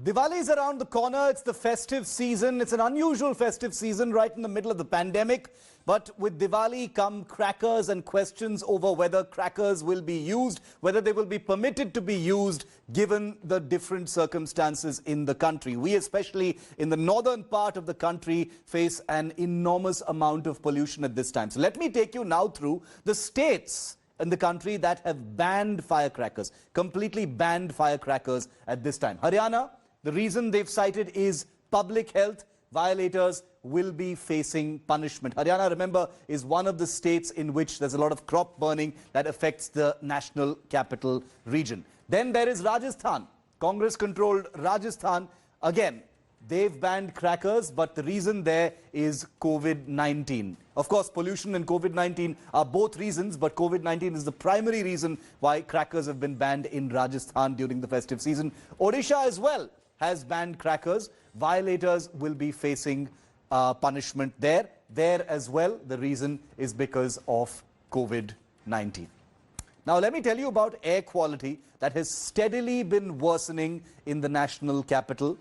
Diwali is around the corner. It's the festive season. It's an unusual festive season right in the middle of the pandemic. But with Diwali come crackers and questions over whether crackers will be used, whether they will be permitted to be used given the different circumstances in the country. We, especially in the northern part of the country, face an enormous amount of pollution at this time. So let me take you now through the states in the country that have banned firecrackers, completely banned firecrackers at this time. Haryana, the reason they've cited is public health. Violators will be facing punishment. Haryana, remember, is one of the states in which there's a lot of crop burning that affects the national capital region. Then there is Rajasthan, Congress-controlled Rajasthan. Again, they've banned crackers, but the reason there is COVID-19. Of course, pollution and COVID-19 are both reasons, but COVID-19 is the primary reason why crackers have been banned in Rajasthan during the festive season. Odisha as well has banned crackers. Violators will be facing punishment there. There as well, the reason is because of COVID-19. Now, let me tell you about air quality that has steadily been worsening in the national capital.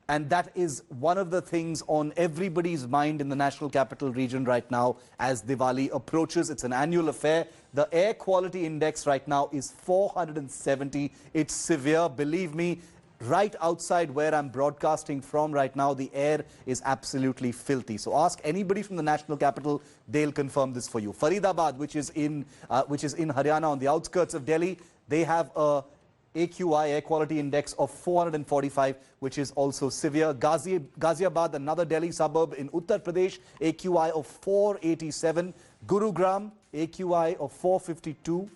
And that is one of the things on everybody's mind in the national capital region right now as Diwali approaches. It's an annual affair. The air quality index right now is 470. It's severe, believe me. Right outside where I'm broadcasting from right now, the air is absolutely filthy. So ask anybody from the national capital, they'll confirm this for you. Faridabad, which is in Haryana on the outskirts of Delhi, they have a AQI, air quality index, of 445, which is also severe. Ghaziabad, another Delhi suburb in Uttar Pradesh, AQI of 487. Gurugram, AQI of 452.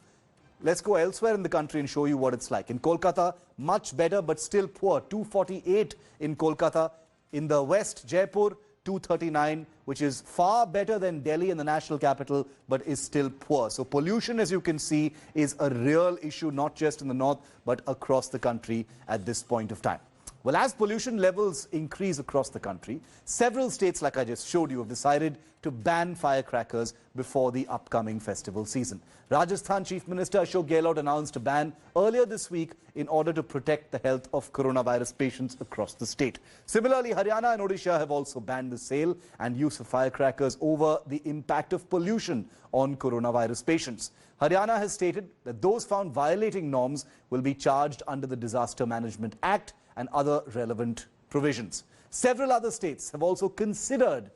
Let's go elsewhere in the country and show you what it's like. In Kolkata, much better, but still poor. 248 in Kolkata. In the west, Jaipur, 239, which is far better than Delhi and the national capital, but is still poor. So pollution, as you can see, is a real issue, not just in the north, but across the country at this point of time. Well, as pollution levels increase across the country, several states, like I just showed you, have decided to ban firecrackers before the upcoming festival season. Rajasthan Chief Minister Ashok Gehlot announced a ban earlier this week in order to protect the health of coronavirus patients across the state. Similarly, Haryana and Odisha have also banned the sale and use of firecrackers over the impact of pollution on coronavirus patients. Haryana has stated that those found violating norms will be charged under the Disaster Management Act and other relevant provisions. Several other states have also considered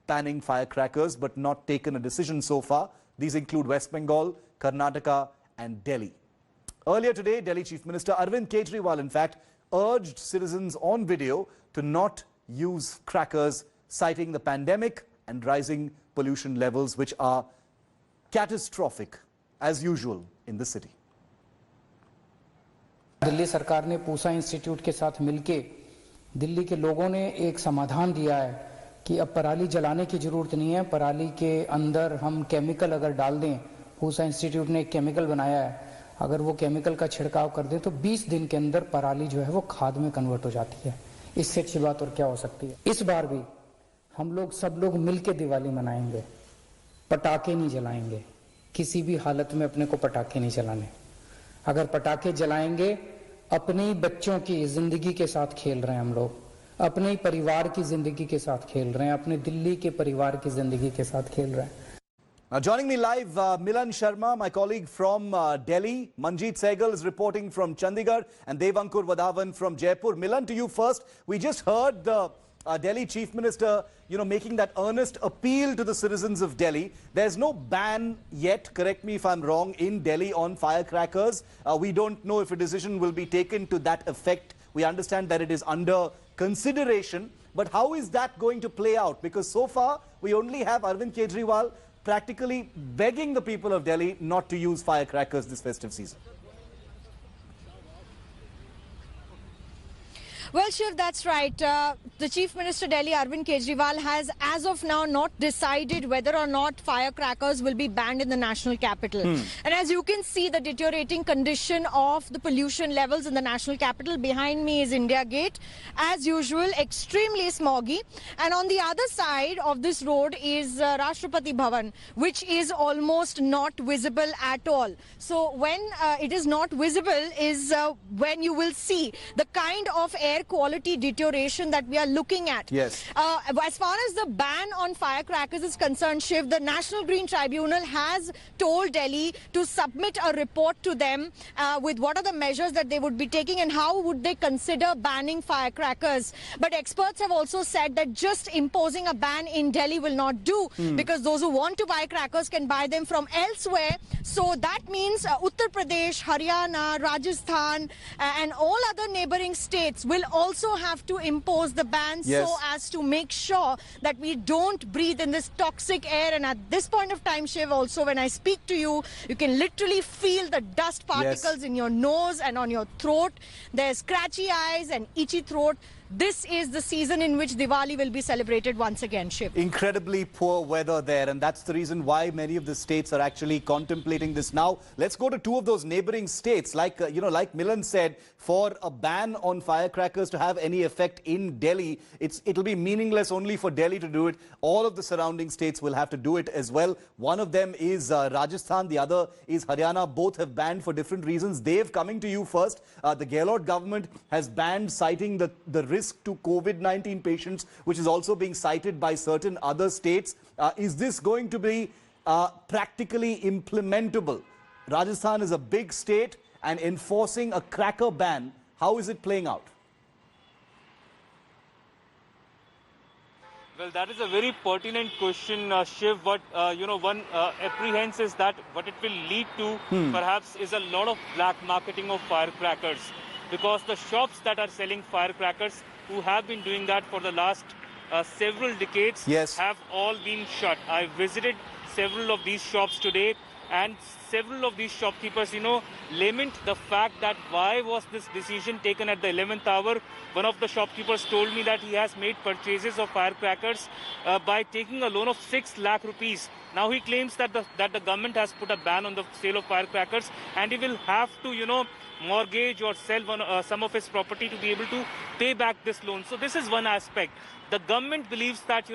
banning firecrackers but not taken a decision so far. These include West Bengal, Karnataka and Delhi. Earlier today, Delhi Chief Minister Arvind Kejriwal, in fact, urged citizens on video to not use crackers, citing the pandemic and rising pollution levels, which are catastrophic, as usual, in the city. Delhi सरकार ने Pusa institute के साथ मिलके दिल्ली के लोगों ने एक समाधान दिया है कि अब पराली जलाने की ज़रूरत नहीं है। पराली के अंदर हम केमिकल अगर डाल दें, पूसा इंस्टीट्यूट ने एक केमिकल बनाया है, अगर वो केमिकल का छिड़काव कर दें तो 20 दिन के अंदर पराली जो है वो खाद में कन्वर्ट हो जाती है। इससे अच्छी बात और क्या हो सकती है। इस बार भी हम लोग सब लोग मिल के दिवाली मनाएंगे, पटाखे नहीं जलाएंगे, किसी भी हालत में अपने को पटाखे नहीं जलाने। अगर पटाखे जलाएंगे, अपने बच्चों की जिंदगी के साथ खेल रहे हैं हम लोग, अपने परिवार की जिंदगी के साथ खेल रहे हैं, अपने दिल्ली के परिवार की जिंदगी के साथ खेल रहे हैं। Now joining me live, Milan Sharma, my colleague from Delhi. Manjeet Sehgal is reporting from Chandigarh and Devankur Vadhavan from Jaipur. Milan, to you first. We just heard the Delhi Chief Minister, making that earnest appeal to the citizens of Delhi. There's no ban yet, correct me if I'm wrong, in Delhi on firecrackers. We don't know if a decision will be taken to that effect. We understand that it is under consideration. But how is that going to play out? Because so far, we only have Arvind Kejriwal practically begging the people of Delhi not to use firecrackers this festive season. Well, Shiv, that's right. The Chief Minister Delhi, Arvind Kejriwal, has as of now not decided whether or not firecrackers will be banned in the national capital. And as you can see, the deteriorating condition of the pollution levels in the national capital. Behind me is India Gate. As usual, extremely smoggy. And on the other side of this road is Rashtrapati Bhavan, which is almost not visible at all. So when it is not visible is when you will see the kind of air air quality deterioration that we are looking at. Yes. As far as the ban on firecrackers is concerned, Shiv, the National Green Tribunal has told Delhi to submit a report to them with what are the measures that they would be taking and how would they consider banning firecrackers. But experts have also said that just imposing a ban in Delhi will not do, because those who want to buy crackers can buy them from elsewhere. So that means Uttar Pradesh, Haryana, Rajasthan and all other neighboring states will also have to impose the ban, so as to make sure that we don't breathe in this toxic air. And at this point of time, Shiv, also when I speak to you, you can literally feel the dust particles in your nose and on your throat. There's scratchy eyes and itchy throat. This is the season in which Diwali will be celebrated once again, Shiv. Incredibly poor weather there, and that's the reason why many of the states are actually contemplating this now. Let's go to two of those neighboring states. Like, like Milan said, for a ban on firecrackers to have any effect in Delhi, it'll be meaningless only for Delhi to do it. All of the surrounding states will have to do it as well. One of them is Rajasthan, the other is Haryana. Both have banned for different reasons. Dave, coming to you first, the Gehlot government has banned, citing the risk to COVID-19 patients, which is also being cited by certain other states. Is this going to be practically implementable? Rajasthan is a big state, and enforcing a cracker ban, how is it playing out? Well, that is a very pertinent question, Shiv. What one apprehends is that what it will lead to perhaps is a lot of black marketing of firecrackers, because the shops that are selling firecrackers, who have been doing that for the last several decades, have all been shut. I visited several of these shops today, and several of these shopkeepers, lament the fact that why was this decision taken at the 11th hour. One of the shopkeepers told me that he has made purchases of firecrackers by taking a loan of 6 lakh rupees. Now he claims that the government has put a ban on the sale of firecrackers, and he will have to, mortgage or sell some of his property to be able to pay back this loan. So this is one aspect. The government believes that,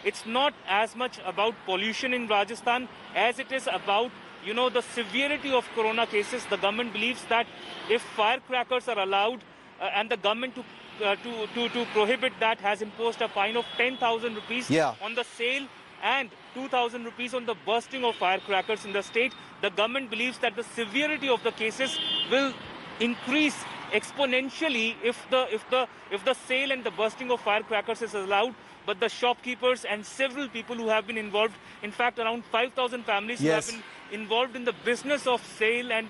it's not as much about pollution in Rajasthan as it is about, the severity of corona cases. The government believes that if firecrackers are allowed and the government to prohibit that has imposed a fine of 10,000 rupees on the sale and 2,000 rupees on the bursting of firecrackers in the state, the government believes that the severity of the cases will increase exponentially if the sale and the bursting of firecrackers is allowed. But the shopkeepers and several people who have been involved, in fact around 5,000 families who have been involved in the business of sale and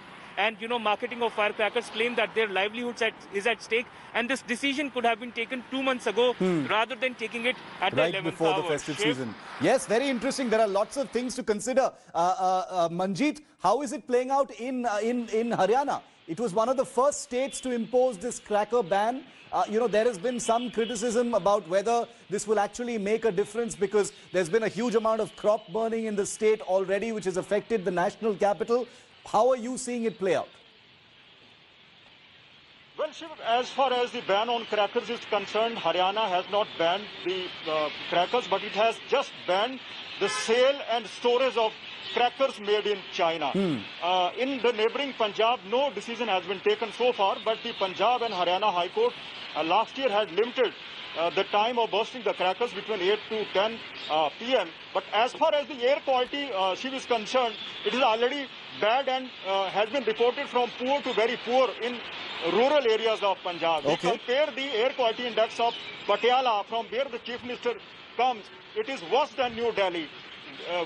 marketing of firecrackers, claim that their livelihoods is at stake, and this decision could have been taken 2 months ago rather than taking it at the 11th hour. Before the festive season. Yes, very interesting. There are lots of things to consider. Manjeet, how is it playing out in Haryana? It was one of the first states to impose this cracker ban. There has been some criticism about whether this will actually make a difference, because there's been a huge amount of crop burning in the state already, which has affected the national capital. How are you seeing it play out? Well, Shiv, as far as the ban on crackers is concerned, Haryana has not banned the crackers, but it has just banned the sale and storage of crackers made in China. In the neighboring Punjab, no decision has been taken so far, but the Punjab and Haryana High Court last year had limited the time of bursting the crackers between 8 to 10 p.m. But as far as the air quality, Shiv, is concerned, it is already bad and has been reported from poor to very poor in rural areas of Punjab. If you compare the air quality index of Patiala, from where the Chief Minister comes, it is worse than New Delhi.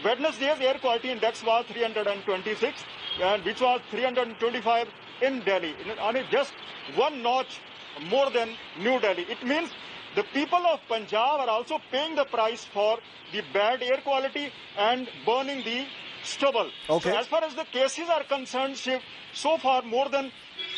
Wednesday's air quality index was 326, and which was 325 in Delhi. I mean, just one notch more than New Delhi. It means the people of Punjab are also paying the price for the bad air quality and burning the stubble. So as far as the cases are concerned, Shiv, so far more than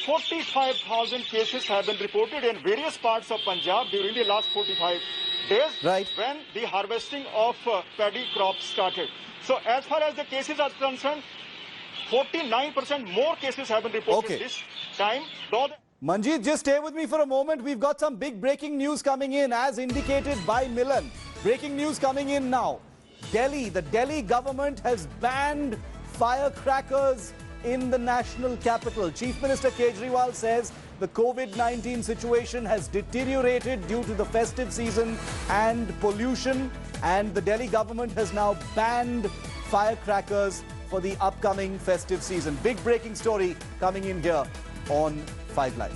45,000 cases have been reported in various parts of Punjab during the last 45 days when the harvesting of paddy crops started. So as far as the cases are concerned, 49% more cases have been reported this time. Manjeet, just stay with me for a moment. We've got some big breaking news coming in, as indicated by Milan. Breaking news coming in now. Delhi, the Delhi government has banned firecrackers in the national capital. Chief Minister Kejriwal says the COVID-19 situation has deteriorated due to the festive season and pollution, and the Delhi government has now banned firecrackers for the upcoming festive season. Big breaking story coming in here on 5 Live.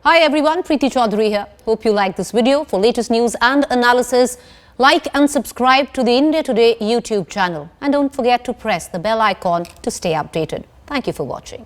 Hi everyone, Preeti Chaudhary here. Hope you like this video. For latest news and analysis, like and subscribe to the India Today YouTube channel. And don't forget to press the bell icon to stay updated. Thank you for watching.